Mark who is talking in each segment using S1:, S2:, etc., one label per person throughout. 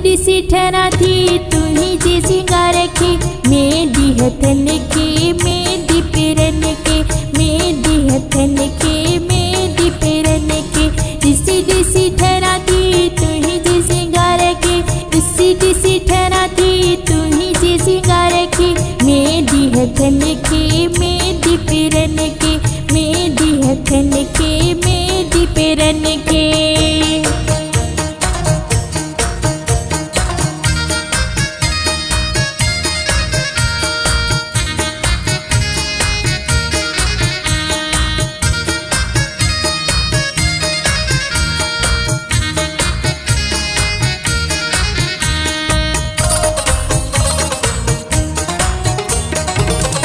S1: दिसी ठहरा थी तू ही जी सिंगार की, मेहंदी हथन के मेहंदी पेरन के, मेहंदी हथन के मेहंदी पेरन के। दिसी दिसी ठहरा थी तू ही जी सिंगार की, दिसी दिसी ठहरा थी तू ही जी सिंगार की, मेहंदी हथन के मेहंदी पेरन के, मेहंदी हथन के मेहंदी पेरन के।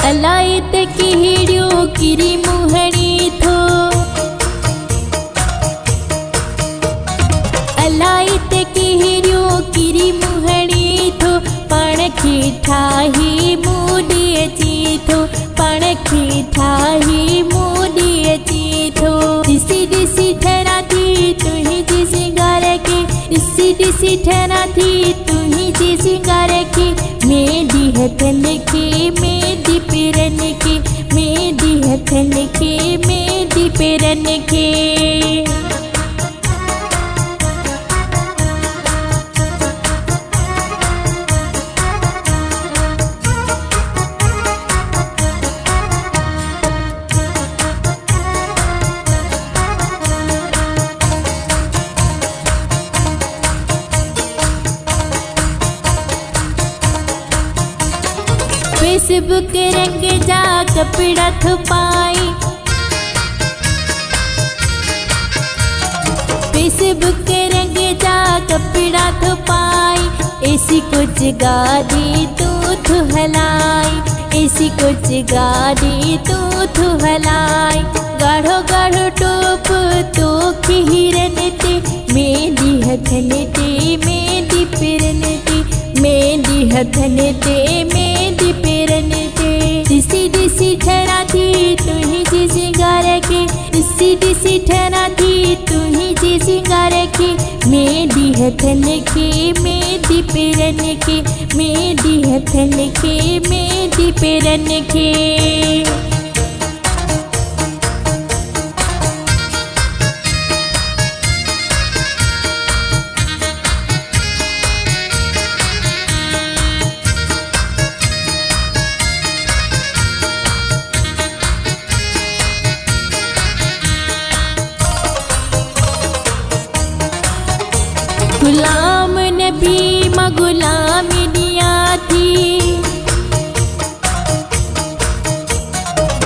S1: अलायत की हिड़ियो किरी मुहणी थो, अलायत की हिड़ियो किरी मुहणी थो, पण की ठाही मूडी अची थो, पण की ठाही मूडी अची थो। दिसी दिसी ठहरा थी तू ही जी सिंगार की, दिसी दिसी ठहरा थी तू ही जी सिंगार की, मेहंदी हथन के मेहंदी पेरन के, मेहंदी हथन के मेहंदी पेरन के। फेसबुक रंग जा कपड़ा थपाई, फेसबुक रंग जा कपड़ा थपाई, ऐसी कुछ गादी तू हलाई, ऐसी कुछ गादी तू हलाई। गाढ़ो गाढ़ो टोप तो हिरन ते, मेहंदी हथन ते मेहंदी पेरन ते, मेहंदी हथन ते मेहंदी पेरन ते। दिसी दिसी ठहरा थी तू ही जी सिंगार की, दिसी दिसी ठहरा थी तू ही जी सिंगार की, मेहंदी हथन के मेहंदी पेरन के, मेहंदी हथन के मेहंदी पेरन के। गुलाम नबी माँ गुलामी दिया थी,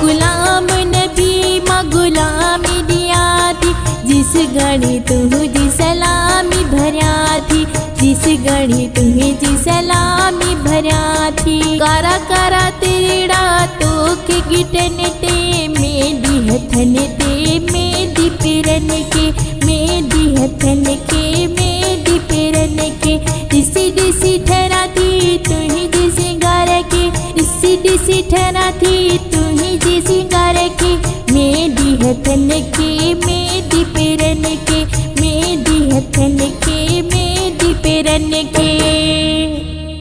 S1: गुलाम नबी माँ गुलामी दिया थी, जिस घड़ी तू जी सलामी भरिया थी, जिस घड़ी तू जी सलामी भरिया थी। कारा कारा तेरा तो के गिटन ते, मेहंदी हथन ते मेहंदी पेरन के, मेहंदी हथन के मेहंदी पेरन के। दिसी दिसी ठहरा थी तू ही जी सिंगार की, दिसी दिसी ठहरा थी तू ही जी सिंगार की, मेहंदी हथन के मेहंदी